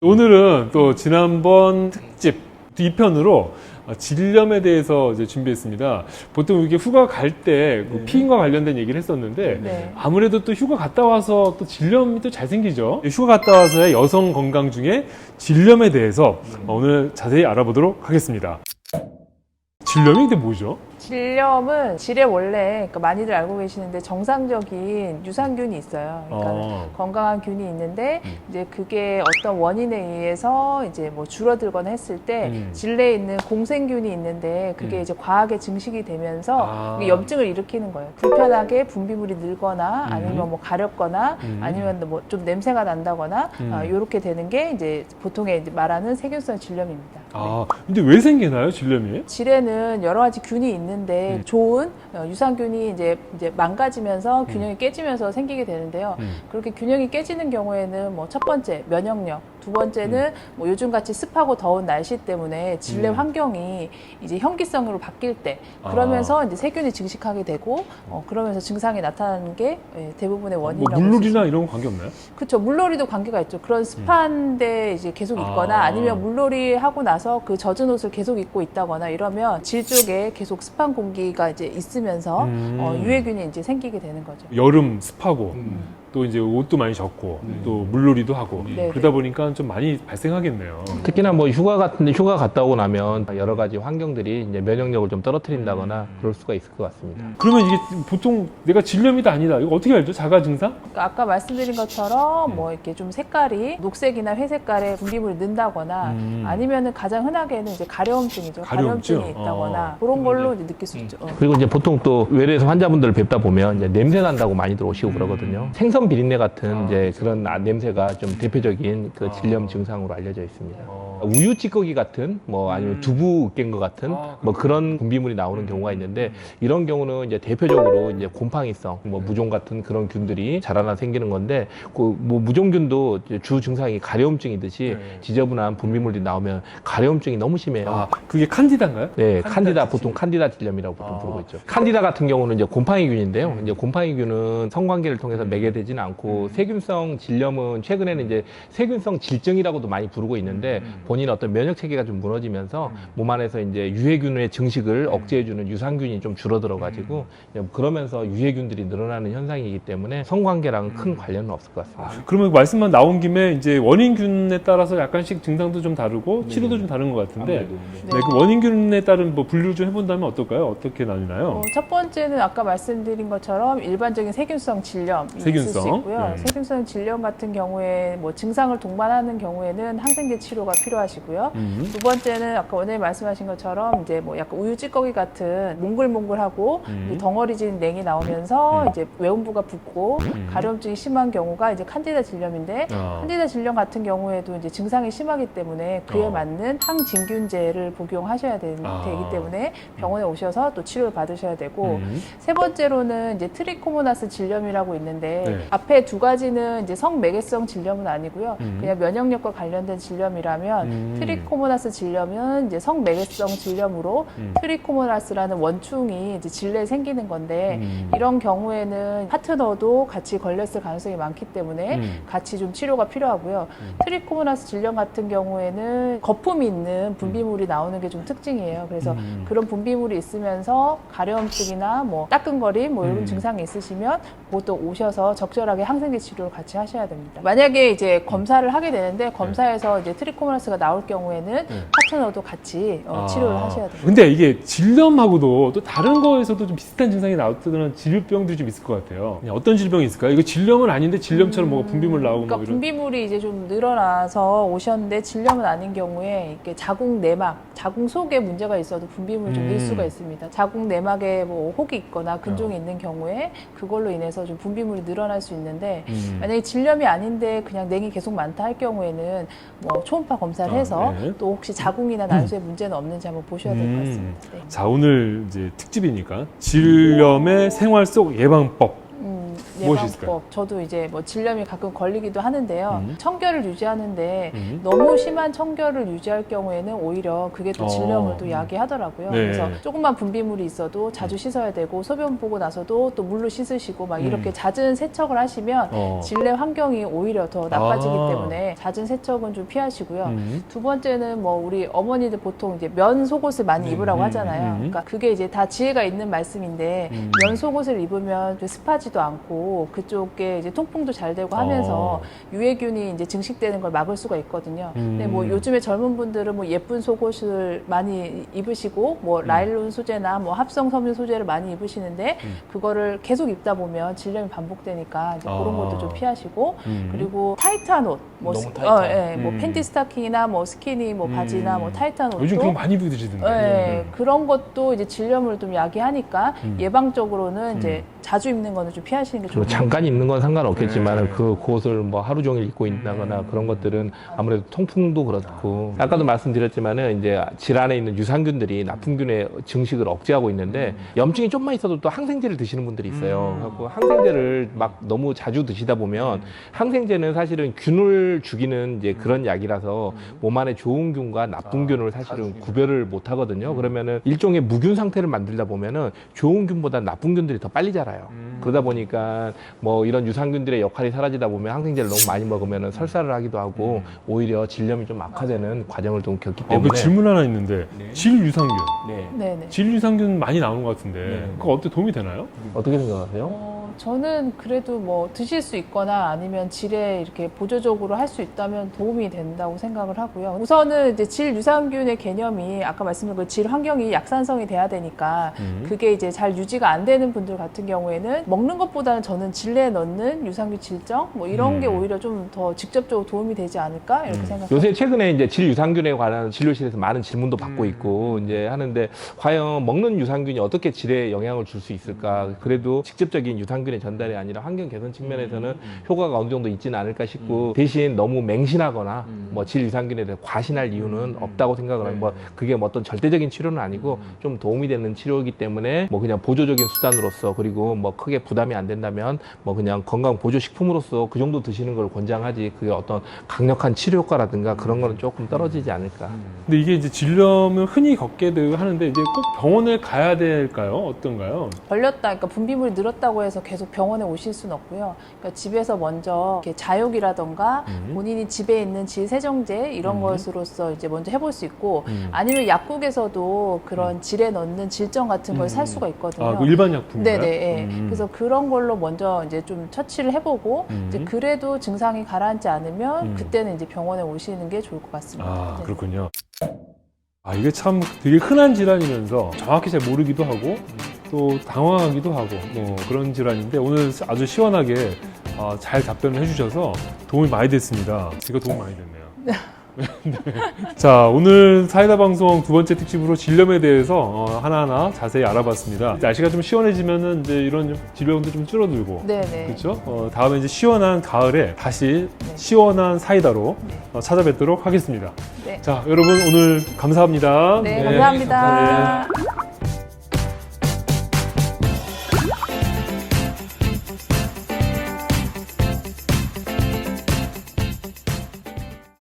오늘은 또 지난번 특집 2편으로 질염에 대해서 이제 준비했습니다. 보통 이게 휴가 갈 때 피임과 관련된 얘기를 했었는데 네. 아무래도 또 휴가 갔다 와서 또 질염이 또 잘 생기죠. 휴가 갔다 와서의 여성 건강 중에 질염에 대해서 오늘 자세히 알아보도록 하겠습니다. 질염이 근데 뭐죠? 질염은 질에 원래 그러니까 많이들 알고 계시는데 정상적인 유산균이 있어요. 그러니까 건강한 균이 있는데 이제 그게 어떤 원인에 의해서 이제 뭐 줄어들거나 했을 때 질내에 있는 공생균이 있는데 그게 이제 과하게 증식이 되면서 그게 염증을 일으키는 거예요. 불편하게 분비물이 늘거나 아니면 뭐 가렵거나 아니면 뭐 좀 냄새가 난다거나 이렇게 되는 게 이제 보통의 이제 말하는 세균성 질염입니다. 아, 근데 왜 생기나요, 질염이? 질에는 여러 가지 균이 있는데 좋은 유산균이 이제 망가지면서 균형이 깨지면서 생기게 되는데요. 그렇게 균형이 깨지는 경우에는 뭐 첫 번째 면역력, 두 번째는 뭐 요즘같이 습하고 더운 날씨 때문에 질내 환경이 이제 현기성으로 바뀔 때 그러면서 이제 세균이 증식하게 되고 그러면서 증상이 나타나는 게 대부분의 원인이라고. 뭐 물놀이나 이런 거 관계 없나요? 그렇죠. 물놀이도 관계가 있죠. 그런 습한데 이제 계속 있거나 아니면 물놀이 하고 나서 그 젖은 옷을 계속 입고 있다거나 이러면 질 쪽에 계속 습한 공기가 이제 있으면서 유해균이 이제 생기게 되는 거죠. 여름 습하고 또 이제 옷도 많이 젖고 또 물놀이도 하고 그러다 보니까 좀 많이 발생하겠네요. 특히나 뭐 휴가 같은데 휴가 갔다 오고 나면 여러 가지 환경들이 이제 면역력을 좀 떨어뜨린다거나 그럴 수가 있을 것 같습니다. 그러면 이게 보통 내가 질염이다 아니다 이거 어떻게 알죠? 자가 증상? 그러니까 아까 말씀드린 것처럼 뭐 이렇게 좀 색깔이 녹색이나 회색깔의 분비물이 는다거나 아니면은 가장 흔하게는 이제 가려움증이죠. 가려움증? 가려움증이 있다거나 그런 걸로 이제 느낄 수 있죠. 그리고 이제 보통 또 외래에서 환자분들을 뵙다 보면 이제 냄새 난다고 많이들 오시고 그러거든요. 생선 비린내 같은 이제 그런 냄새가 좀 대표적인 그 질염 증상으로 알려져 있습니다. 우유 찌꺼기 같은 뭐 아니면 두부 깬 것 같은 뭐 그런 분비물이 나오는 경우가 있는데 이런 경우는 이제 대표적으로 이제 곰팡이성 뭐 무종 같은 그런 균들이 자라나 생기는 건데 그 뭐 무종균도 주 증상이 가려움증이듯이 지저분한 분비물이 나오면 가려움증이 너무 심해요. 아, 그게 칸디다인가요? 네, 칸디다 보통 칸디다 질염이라고 보통 부르고 있죠. 칸디다 같은 경우는 이제 곰팡이균인데요. 이제 곰팡이균은 성관계를 통해서 매개되지는 않고 세균성 질염은 최근에는 이제 세균성 질증이라고도 많이 부르고 있는데 본인의 어떤 면역 체계가 좀 무너지면서 몸 안에서 이제 유해균의 증식을 억제해주는 유산균이 좀 줄어들어 가지고 그러면서 유해균들이 늘어나는 현상이기 때문에 성관계랑 큰 관련은 없을 것 같습니다. 그러면 말씀만 나온 김에 이제 원인균에 따라서 약간씩 증상도 좀 다르고 치료도 좀 다른 것 같은데 그 원인균에 따른 뭐 분류 좀 해본다면 어떨까요? 어떻게 나뉘나요? 첫 번째는 아까 말씀드린 것처럼 일반적인 세균성 질염이 있을 수 있고요. 세균성 질염 같은 경우에 뭐 증상을 동반하는 경우에는 항생제 치료가 필요하시고요. 두 번째는 아까 원장님 말씀하신 것처럼 이제 뭐 약간 우유 찌꺼기 같은 몽글몽글하고 덩어리진 냉이 나오면서 이제 외음부가 붓고 가려움증이 심한 경우가 이제 칸디다 질염인데 칸디다 질염 같은 경우에도 이제 증상이 심하기 때문에 그에 맞는 항진균제를 복용하셔야 되기 때문에 병원에 오셔서 또 치료를 받으셔야 되고 세 번째로는 이제 트리코모나스 질염이라고 있는데 앞에 두 가지는 이제 성매개성 질염은 아니고요. 그냥 면역력과 관련된 질염이라면 트리코모나스 질염은 이제 성매개성 질염으로 트리코모나스라는 원충이 이제 질내에 생기는 건데 이런 경우에는 파트너도 같이 걸렸을 가능성이 많기 때문에 같이 좀 치료가 필요하고요. 트리코모나스 질염 같은 경우에는 거품이 있는 분비물이 나오는 게 좀 특징이에요. 그래서 그런 분비물이 있으면서 가려움증이나 뭐 따끔거림 뭐 이런 증상이 있으시면 보통 오셔서 적절하게 항생제 치료를 같이 하셔야 됩니다. 만약에 이제 검사를 하게 되는데 검사에서 이제 트리코모나스가 나올 경우에는 파트너도 같이 치료를 하셔야 됩니다. 근데 이게 질염하고도 또 다른 거에서도 좀 비슷한 증상이 나타나는 질병들이 좀 있을 것 같아요. 어떤 질병이 있을까요? 이거 질염은 아닌데 질염처럼 뭐가 분비물 나오고 그러니까 뭐 이런. 분비물이 이제 좀 늘어나서 오셨는데 질염은 아닌 경우에 이렇게 자궁 내막, 자궁 속에 문제가 있어도 분비물이 좀 늘 수가 있습니다. 자궁 내막에 뭐 혹이 있거나 근종이 있는 경우에 그걸로 인해서 좀 분비물이 늘어날 수 있는데 만약에 질염이 아닌데 그냥 냉이 계속 많다 할 경우에는 뭐 초음파 검사를 해서 또 혹시 자궁이나 난소에 문제는 없는지 한번 보셔야 될 것 같습니다. 자, 오늘 이제 특집이니까 질염의 생활 속 예방법. 무엇이 있을까요? 예방법. 저도 이제 뭐 질염이 가끔 걸리기도 하는데요. 청결을 유지하는데 음. 너무 심한 청결을 유지할 경우에는 오히려 그게 또 질염을 또 야기하더라고요. 네. 그래서 조금만 분비물이 있어도 자주 씻어야 되고 소변 보고 나서도 또 물로 씻으시고 막 이렇게 잦은 세척을 하시면 질내 환경이 오히려 더 나빠지기 때문에 낮은 세척은 좀 피하시고요. 두 번째는 뭐 우리 어머니들 보통 이제 면 속옷을 많이 입으라고 하잖아요. 그러니까 그게 이제 다 지혜가 있는 말씀인데 면 속옷을 입으면 좀 습하지도 않고 그쪽에 이제 통풍도 잘 되고 하면서 유해균이 이제 증식되는 걸 막을 수가 있거든요. 근데 뭐 요즘에 젊은 분들은 뭐 예쁜 속옷을 많이 입으시고 뭐 라일론 소재나 뭐 합성 섬유 소재를 많이 입으시는데 그거를 계속 입다 보면 질염이 반복되니까 이제 그런 것도 좀 피하시고 그리고 타이트한 옷, 뭐, 너무 타이트한. 뭐 팬티 스타킹이나 뭐 스키니 뭐 바지나 뭐 타이트한 옷도 요즘 그런 거 많이 입으시던데. 그런 것도 이제 질염을 좀 야기하니까 예방적으로는 이제 자주 입는 거는 좀 피하시는 게 뭐 좋고. 잠깐 입는 건 상관없겠지만 네. 그 옷을 뭐 하루 종일 입고 있다거나 그런 것들은 아무래도 통풍도 그렇고 아까도 말씀드렸지만은 이제 질 안에 있는 유산균들이 나쁜균의 증식을 억제하고 있는데 염증이 좀만 있어도 또 항생제를 드시는 분들이 있어요. 그래서 항생제를 막 너무 자주 드시다 보면 항생제는 사실은 균을 죽이는 이제 그런 약이라서 몸 안에 좋은 균과 나쁜 균을 사실은 구별을 못 하거든요. 그러면은 일종의 무균 상태를 만들다 보면은 좋은 균보다 나쁜 균들이 더 빨리 자라요. 그러다 보니까 뭐 이런 유산균들의 역할이 사라지다 보면 항생제를 너무 많이 먹으면 설사를 하기도 하고 오히려 질염이 좀 악화되는 과정을 좀 겪기 때문에 그 질문 하나 있는데 질유산균. 네네. 질유산균 많이 나오는 것 같은데 그거 어떻게 도움이 되나요? 어떻게 생각하세요? 저는 그래도 뭐 드실 수 있거나 아니면 질에 이렇게 보조적으로 할 수 있다면 도움이 된다고 생각을 하고요. 우선은 이제 질 유산균의 개념이 아까 말씀드린 그 질 환경이 약산성이 돼야 되니까 그게 이제 잘 유지가 안 되는 분들 같은 경우에는 먹는 것보다는 저는 질내에 넣는 유산균 질정 뭐 이런 게 오히려 좀 더 직접적으로 도움이 되지 않을까 이렇게 생각합니다. 요새 최근에 이제 질 유산균에 관한 진료실에서 많은 질문도 받고 있고 이제 하는데 과연 먹는 유산균이 어떻게 질에 영향을 줄 수 있을까? 그래도 직접적인 유산균의 전달이 아니라 환경 개선 측면에서는 효과가 어느 정도 있지는 않을까 싶고 대신 너무 맹신하거나 뭐 질 유산균에 대해 과신할 이유는 없다고 생각을 하고 뭐 그게 뭐 어떤 절대적인 치료는 아니고 좀 도움이 되는 치료이기 때문에 뭐 그냥 보조적인 수단으로서 그리고 뭐 크게 부담이 안 된다면 뭐 그냥 건강 보조 식품으로서 그 정도 드시는 걸 권장하지 그게 어떤 강력한 치료 효과라든가 그런 거는 조금 떨어지지 않을까. 근데 이게 이제 질염을 흔히 겪게 되고 하는데 이제 꼭 병원을 가야 될까요? 어떤가요? 걸렸다, 그러니까 분비물이 늘었다고 해서 계속 병원에 오실 수는 없고요. 그러니까 집에서 먼저 이렇게 자욕이라던가 본인이 집에 있는 질 세정제 이런 것으로서 이제 먼저 해볼 수 있고 아니면 약국에서도 그런 질에 넣는 질정 같은 걸 살 수가 있거든요. 그 일반 약품인가요? 네네. 예. 그래서 그런 걸로 먼저 이제 좀 처치를 해보고 이제 그래도 증상이 가라앉지 않으면 그때는 이제 병원에 오시는 게 좋을 것 같습니다. 네. 그렇군요. 이게 참 되게 흔한 질환이면서 정확히 잘 모르기도 하고 또 당황하기도 하고 뭐 그런 질환인데 오늘 아주 시원하게 잘 답변을 해주셔서 도움이 많이 됐습니다. 제가 도움 많이 됐네요. 네. 자, 오늘 사이다 방송 두 번째 특집으로 질염에 대해서 하나하나 자세히 알아봤습니다. 날씨가 좀 시원해지면은 이제 이런 질병도 좀 줄어들고, 네네. 그렇죠? 다음에 이제 시원한 가을에 다시 시원한 사이다로 찾아뵙도록 하겠습니다. 네. 자, 여러분 오늘 감사합니다. 네, 감사합니다. 네.